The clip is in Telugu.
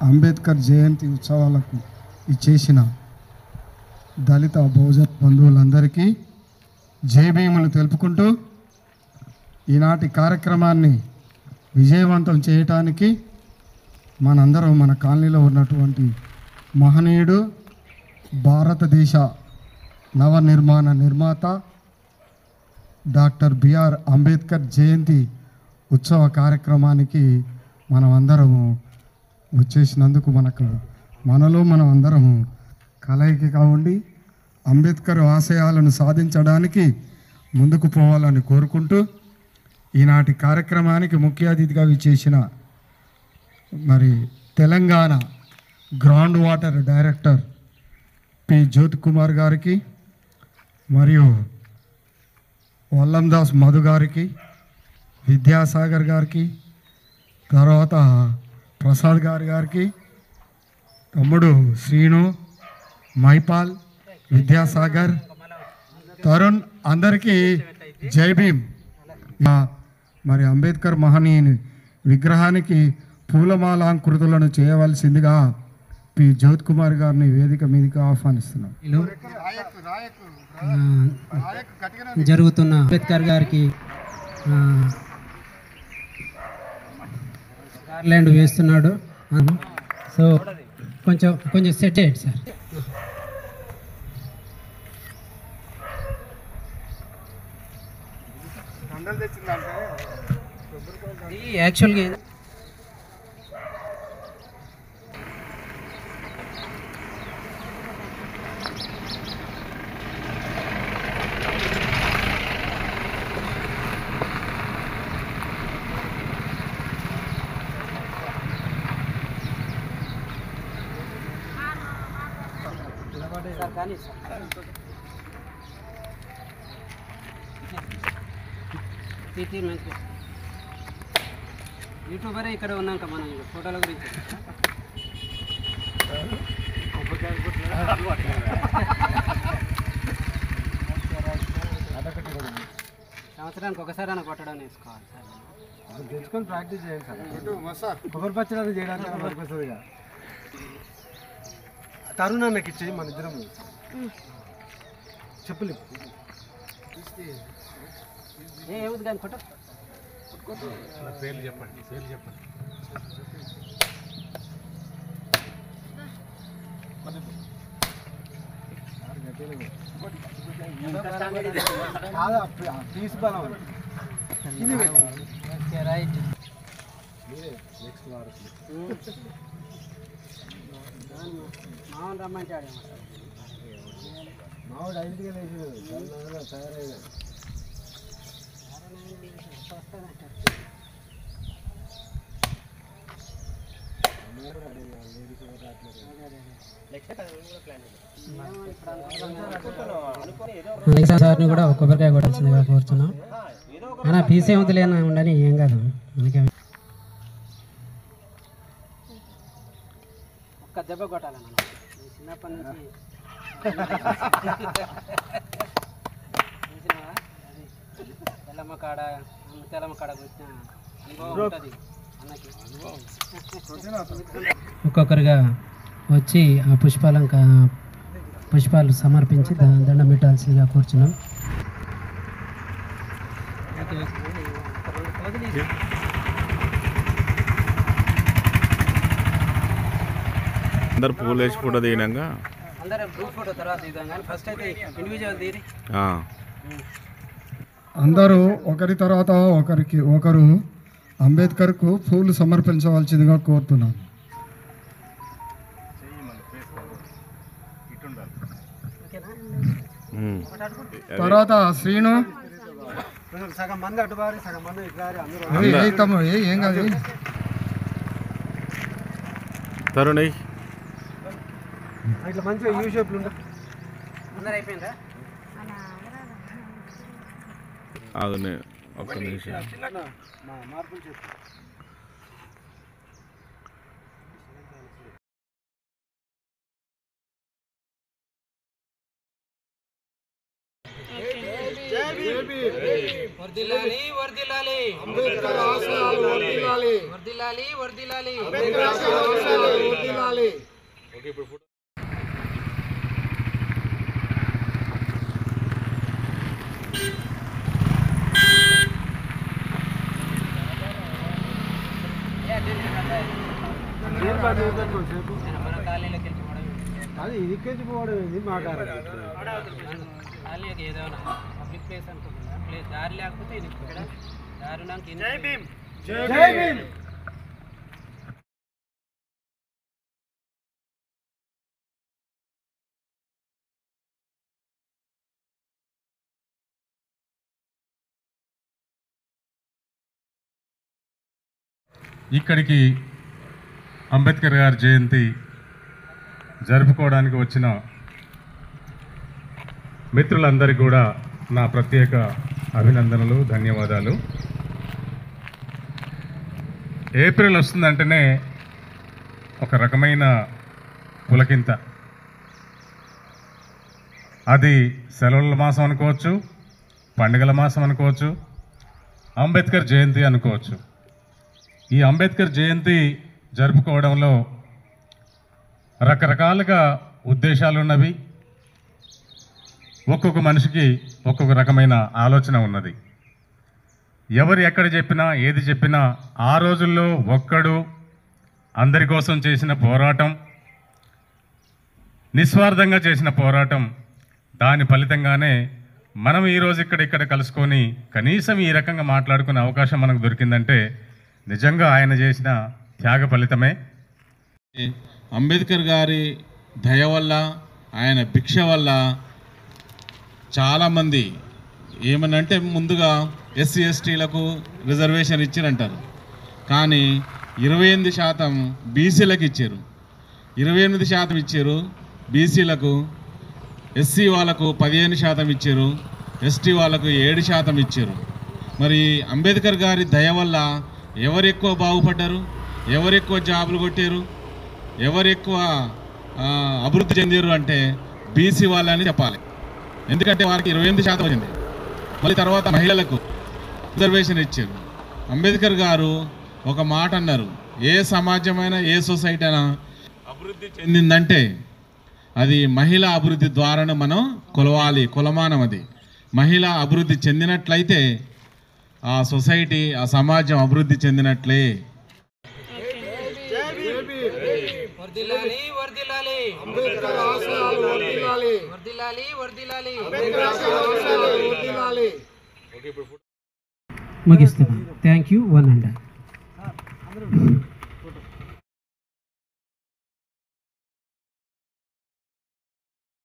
అంబేద్కర్ జయంతి ఉత్సవాలకు ఇచ్చేసిన దళిత బహుజన బంధువులందరికీ జై భీములు తెలుపుకుంటూ ఈనాటి కార్యక్రమాన్ని విజయవంతం చేయటానికి మనందరం మన కాలనీలో ఉన్నటువంటి మహనీయుడు భారతదేశ నవనిర్మాణ నిర్మాత డాక్టర్ బిఆర్ అంబేద్కర్ జయంతి ఉత్సవ కార్యక్రమానికి మనమందరము వచ్చేసినందుకు మనలో మనం అందరము కలయికగా ఉండి అంబేద్కర్ ఆశయాలను సాధించడానికి ముందుకు పోవాలని కోరుకుంటూ ఈనాటి కార్యక్రమానికి ముఖ్య అతిథిగా విచ్చేసిన మరి Telangana ground water director P Jyoti Kumar గారికి మరియు వల్లందాస్ మధు గారికి విద్యాసాగర్ గారికి తర్వాత ప్రసాద్ గారికి తమ్ముడు శ్రీను మైపాల్ విద్యాసాగర్ తరుణ్ అందరికీ జై భీమ్. మరి అంబేద్కర్ మహనీయుని విగ్రహానికి పూలమాలాంకృతులను చేయవలసిందిగా పి జ్యోతి కుమార్ గారిని వేదిక మీదకి ఆహ్వానిస్తున్నాం. జరుగుతున్న అంబేద్కర్ గారికి గార్లాండ్ వేస్తున్నాడు. సో కొంచెం సెట్ చేయండి సార్. యాక్చువల్గా యూట్యూబరే ఇక్కడ ఉన్నాక మనం ఫోటోల గురించి సంవత్సరానికి ఒకసారి అన్న కొట్టడం నేర్చుకోవాలి సార్. తెలుసుకొని ప్రాక్టీస్ చేయండి సార్. కొబ్బరి పచ్చడి చేయడానికి పనికొస్తుంది. తరుణ్ అన్నకి ఇచ్చేయి, మన ఇద్దరం చెప్పులు ఏముంది కానీ ఫోటో పేర్లు చెప్పండి. పీస్ బలం రైట్. నెక్స్ట్ వారం మామూలు రమ్మంటే ఆడేమో మావాడు ఐదుగా లేదు తయారయ్యా. సార్ని కూడా ఒక కొబ్బరికాయ కొట్టాల్సిందిగా కోరుతున్నాం. అన్న పీస్ ఏముందిలేనా ఉండని ఏం కాదు. అందుకే ఒక్క దెబ్బ కొట్టాలన్న చిన్నప్పటి నుంచి తెల్లమ్మ కాడ కూర్చిన అనుభవం ఉంటుంది అన్నకి. ఒక్కొక్కరిగా వచ్చి ఆ పుష్పాలు సమర్పించి దండం పెట్టాల్సిందిగా కూర్చున్నాం. అందరు పూలు వేసి ఫోటో దిగినాక అందరూ గ్రూప్ ఫోటో తర్వాత దిగుదాం కానీ ఫస్ట్ అయితే ఇండివిజువల్ తీరి అందరూ ఒకరి తర్వాత ఒకరు అంబేద్కర్కు పూలు సమర్పించవలసిందిగా కోరుతున్నాను. తర్వాత శ్రీను సగం మంది అటుబారి సగం మంది ఇటు తమ్ముడు ఏం కాదు. తరుణ్ ఇట్లా మంచిగా యూ షేప్లు ఉంటాయి. అందరు అయిపోయిందా? ఆగునే ఒక్క నిమిషం. మార్పులు చెప్పు. వర్ధిల్లాలి వర్ధిల్లాలి అంబేద్కర్ ఆశయాలు వర్ధిల్లాలి వర్ధిల్లాలి వర్ధిల్లాలి అంబేద్కర్ ఆశయాలు అది ఇదికేసి పోవడం ఇది మాట్లాడాలి ఏదైనా పబ్లిక్ ప్లేస్ అనుకుంటున్నా ప్లేస్ దారి లేకపోతే ఇది ఇక్కడ దారి నాకు జై భీమ్ జై భీమ్ ఇక్కడికి అంబేద్కర్ గారి జయంతి జరుపుకోవడానికి వచ్చిన మిత్రులందరికీ కూడా నా ప్రత్యేక అభినందనలు, ధన్యవాదాలు. ఏప్రిల్ వస్తుందంటేనే ఒక రకమైన పులకింత. అది సెలవుల మాసం అనుకోవచ్చు, పండుగల మాసం అనుకోవచ్చు, అంబేద్కర్ జయంతి అనుకోవచ్చు. ఈ అంబేద్కర్ జయంతి జరుపుకోవడంలో రకరకాలుగా ఉద్దేశాలు ఉన్నవి. ఒక్కొక్క మనిషికి ఒక్కొక్క రకమైన ఆలోచన ఉన్నది. ఎవరు ఎక్కడ చెప్పినా ఏది చెప్పినా ఆ రోజుల్లో ఒక్కడు అందరి కోసం చేసిన పోరాటం, నిస్వార్థంగా చేసిన పోరాటం, దాని ఫలితంగానే మనం ఈరోజు ఇక్కడ కలుసుకొని కనీసం ఈ రకంగా మాట్లాడుకునే అవకాశం మనకు దొరికిందంటే నిజంగా ఆయన చేసిన త్యాగ ఫలితమే. అంబేద్కర్ గారి దయ వల్ల, ఆయన భిక్ష వల్ల చాలామంది ఏమనంటే ముందుగా ఎస్సీ ఎస్టీలకు రిజర్వేషన్ ఇచ్చారంటారు, కానీ 28% బీసీలకు ఇచ్చారు. 28% ఇచ్చారు బీసీలకు, ఎస్సీ వాళ్ళకు 15% ఇచ్చారు, ఎస్టీ వాళ్ళకు 7% ఇచ్చారు. మరి అంబేద్కర్ గారి దయ వల్ల ఎవరు ఎక్కువ బాగుపడ్డారు, ఎవరు ఎక్కువ జాబులు కొట్టారు, ఎవరు ఎక్కువ అభివృద్ధి చెందారు అంటే బీసీ వాళ్ళని చెప్పాలి. ఎందుకంటే వారికి 28% వచ్చింది. మళ్ళీ తర్వాత మహిళలకు రిజర్వేషన్ ఇచ్చారు. అంబేద్కర్ గారు ఒక మాట అన్నారు, ఏ సమాజమైనా ఏ సొసైటీ అయినా అభివృద్ధి చెందిందంటే అది మహిళా అభివృద్ధి ద్వారానే మనం కొలవాలి, కొలమానం. అది మహిళ అభివృద్ధి చెందినట్లయితే ఆ సొసైటీ, ఆ సమాజం అభివృద్ధి చెందినట్లే. ముగిస్తున్నాను. Thank you. 1 and all.